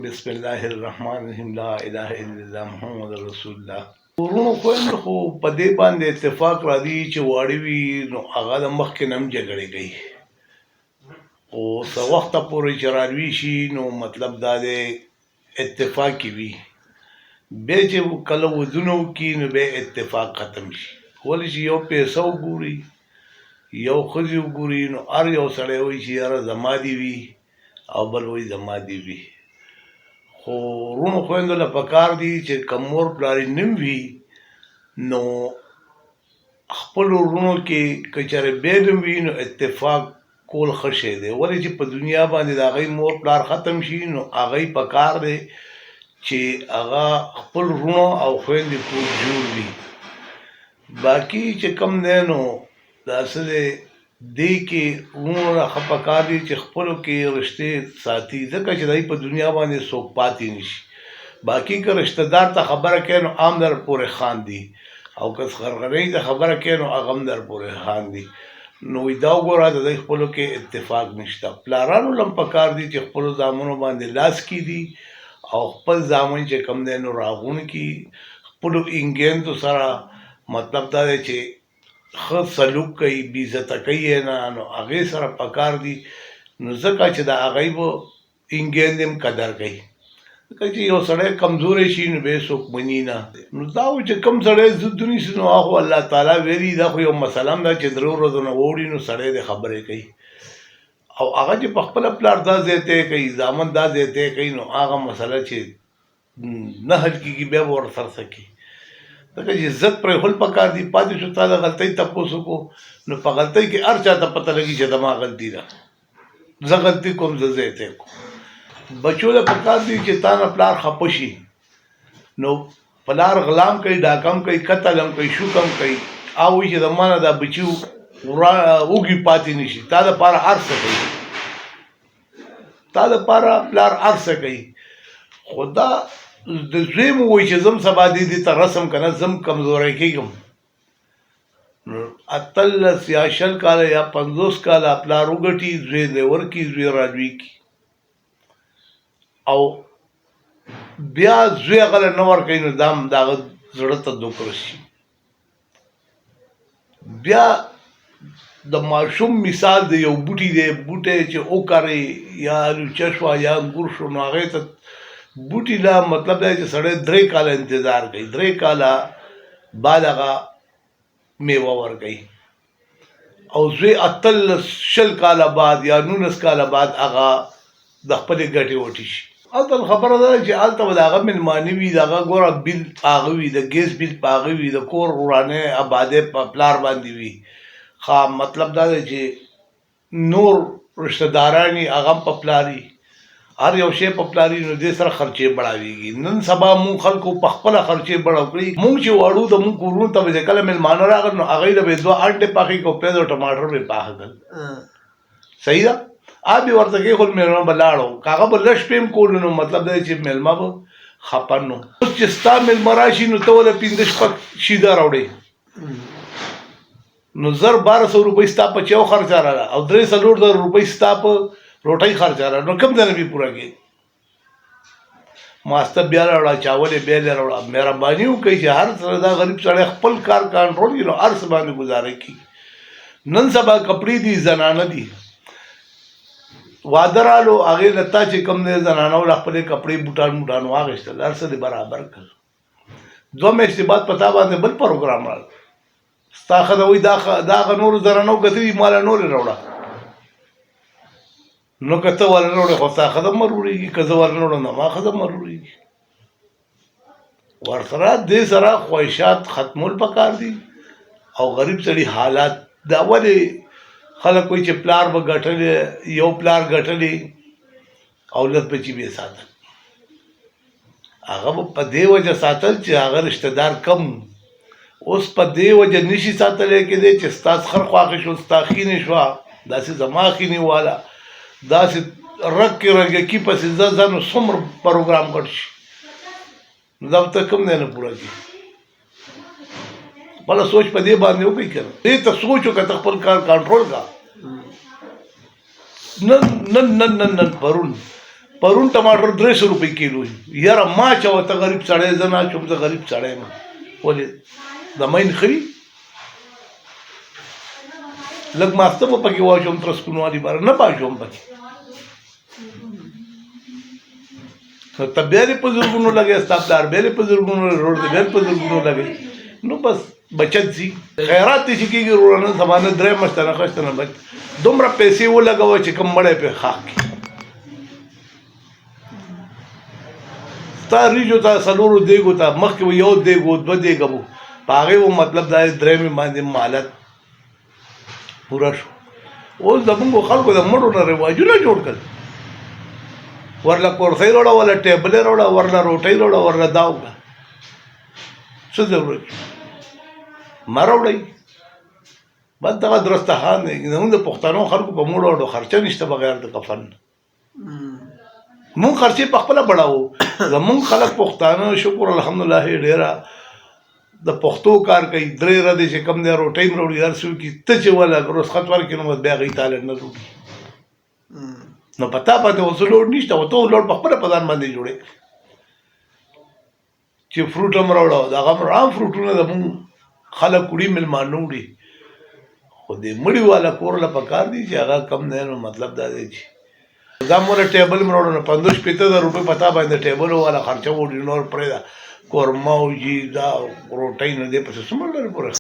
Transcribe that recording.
بسم الله الرحمن الرحیم لا اله الا الله محمد رسول الله. ورونو خویندو خو په دې باندې اتفاق راځي چې واړه وي نو هغه د مخکې نه هم جګړې کوي، خو څه وخته پورې چې راروي شي نو مطلب دا دی اتفاقي وي، بیا چې کله ودونه وکړي نو بیا اتفاق ختم شي. ولې چې یو پیسه وګوري یو ښځې وګوري نو هر یو سړی وایي چې یاره زما دې وي او بل وایي زما دې وي. خو ورونو خویندو له پکار دي چې که مور پلار یې نه وي نو خپلو وروڼو کې که چېرې بیل هم وي نو اتفاق کول ښه شی دی. ولې چې په دنیا باندې د هغوی مور پلار ختم شي نو هغوی پکار دی چې هغه خپل وروڼو او خویندې کور جوړ وي. باقي چې کم دی نو دا څه دی دې کې وروڼو له ښه پکار دي چې خپلو کې رشتې ساتي، ځکه چې دی په دنیا باندې څوک پاتې نه شي. باقي که رشته دار ته خبره کوي نو عام در پورې خاندي، او که خرغنۍ ته خبره کوي نو هغه هم در پورې خاندي. نو دا وګوره د دوی خپلو کې اتفاق نشته. پلارانو له هم پکار دي چې خپلو زامنو باندې لاس کیږدي او خپل زامن چې کم دی نو راغون کړي، خپلو انګیندو سره مطلب دا دی چې ښه سلوک کوي، بې عزته کوي یې نه، نو هغې سره پکار دي نو ځکه چې د هغوی به انګیند هم قدر کوي. ځکه چې یو سړی کمزوری شي نو بیا یې څوک مني نه. نو دا و چې کوم سړی ضد ونیسي نو هغه خو الله تعالی ویلي، دا خو یو مسله هم ده چې درې ورځو نه واوړي نو سړی د خبرې کوي، او هغه چې په خپله پلار دا ځای طی کوي زامن دا ځای طی کوي نو هغه مسله چې نه حل کېږي بیا به ورسره څه کوي. ځکه چې عزت پرېښول پکار دي. پاتې شو تا د غلطۍ تپوس وکړو نو په غلطۍ کې هر چا ته پته لګي چې زما غلطي ده، زه غلطي کوم زه ځای طی کوم. بچو له پکار دي چې تا نه پلار خفه شي نو پلار غلام کوي، ډاکم کوي، قتل هم کوي، شوک هم کوي، او وایي چې زما نه دا بچي وږي پاتې نه شي. تا دپاره هر څه کوي، تا دپاره پلار هر څه کوي. خو دا د زوی مو وایي چې زم سبا دې ته رسم که نه زم کمزوری کېږم. نو 18 یا 20 کاله یا 50 کاله پلار وګټي، زوی دی ورکړي، زوی رالوي کړي، او بیا زوی هغه له نه ورکوي نو دا هم د هغه زړه ته دوک رسي. بیا د ماشوم مثال د یو بوټي دی، بوټی چې وکرئ یا الوچه شوه یا انګور شو نو هغې ته بوټي لا مطلب دی چې سړی 3 کاله انتظار کوي، 3 کاله بعد هغه میوه ورکوي، او زوی 18 کاله بعد یا 19 کاله بعد هغه د خپلې ګټې وټې شي. اصل خبره ده چې هلته به د هغه مېلمانه وي، د هغه ګوره بیل په هغه وي، د ګیس بیل په هغه وي، د کور ورانې آبادۍ په پلار باندې وي. مطلب دا دی چې نور رشته داران یې هغه هم په پلار وي، هر یو شی په پلار وي، نو دې سره خرچې بړاوېږي. نن سبا مونږ خلکو په خپله خرچې بړاو کړي. مونږ چې واړو د مونږ کورونو ته به چې کله مېلمانه راغل نو هغوی له به یې 2 انډې پاخې کړو، پیاز او ټماټر به یې پاخه کړل، صحیح ده. آب یې ورته کېښول، مېلمه به لاړو، که هغه به لږ شپې هم کولو نو مطلب دا دی چې مېلمه به خفه نه. اوس چې ستا مېلمه راشي نو ته ولې 5 شپږ شیده راوړې نو 1000-1200 روپۍ ستا په چیو خرچه راغله، او 300-400 روپۍ ستا په روټۍ خرچه راغله، نو کوم ځای نه به پوره کړې. ماسته بیا راوړه، چاول یې بیا راوړه. مهرباني وکړئ چې هر سره دا غریب سړی خپل کار کنټرول کړي نو هر څه باندې ګزاره کړي. نن سبا کپړې دي، زنانه دي، واده رالو هغې له تا چې کوم دی زنانو له خپلې کپړې بوټان واخېستل، هر څه دې برابر کړل. 2 میاشتې بعد په تا باندې بل پروګرام رال، ستا ښځه وایي دا هغه نورو زنانو کتلي ما له نورې راوړه. نو که ته ورنه وړې خو ستا ښځه مرورېږي، که زه ورنه وړم نو ما ښځه مرورېږي. ورسره دې سره خواهشات ختمول پکار دي، او غریب سړي حالات دا ولې خلک وایي چې پلار به ګټلې، یو پلار ګټلې او لس بچي به یې ساتل. هغه به په دې وجه ساتل چې هغه رشته دار کم. اوس په دې وجه نشي ساتلی کېدی چې ستا خر خواښې شو، ستا خینې شوه، داسې زما خینې واله، داسې رګ کې رګکي پسې ځه نو څومره پروګرام ګډ شي. نو دا به ته کوم دی نه پوره کړي. خپله سوچ په دې باندې وکړئ که نه، دې ته سوچ وکړه، ته خپل کار کنټرول کړه. نن پرون پرون ټماټر 300 روپۍ کیلو یاره ما چوه ته غریب سړی زه نه چوم زه غریب سړی یم ولې د مین خري لږ ماسته به پکې واچوم ترسکونو والي باره نه پاچوم پکې ته بیا دې په زرګونو لګې ستا پلار بیا دې په زرګونو روډ دې بیا په زرګونو لګې نو بس بچت ځي خیرات دې چې کېږي روړانه زمانه 3 مشته نه خشته نه بچ دومره پیسې ولګوه چې کوم مړی پې خاک کړي ستا ریجو ته څلورو دیګو ته مخکې و یو دیګ و 2 دیګه و په هغې و مطلب دا درېیمې باندې مالت پوره شو اوس زمونږ خلکو د مړو نه رواجونه جوړ کړل ورله کورسۍ راوړه ورله ټیبلې راوړه ورله روټۍ راوړه ورله دا وکړه څه ضرورت مه راوړئ بس دغه درستخان دی زمونږ د پښتنو خلکو په مړو اړو خرچه نشته بغیر د کفن مونږ خرچې په خپله بړاوو زمونږ خلک پښتانه شکر الحمدلله ډېره د پښتو کار کوي 3 ورځې چې کوم دی روټۍ م راوړي هر څه وکړي ته چې ولګ رخصت ورکړي نو بس بیا هغوی تاله نه روړي نو په تا باندې اوس لوډ نشته او ته لوډ په خپله په ځان باندې جوړې چې فروټ هم راوړه د هغه هم عام فروټونه زمونږ خلک وړي مېلمانه وړي خو د مړي والا کور له پکار دي چې هغه کم دی نو مطلب دا دی چې دا موله ټیبل م راوړه نو 50-50 روپۍ په تا باندې ټیبل والا خرچه وړي نور پرېږده قورمه او جي دا روټۍ نه دی پسې څومره لري پورې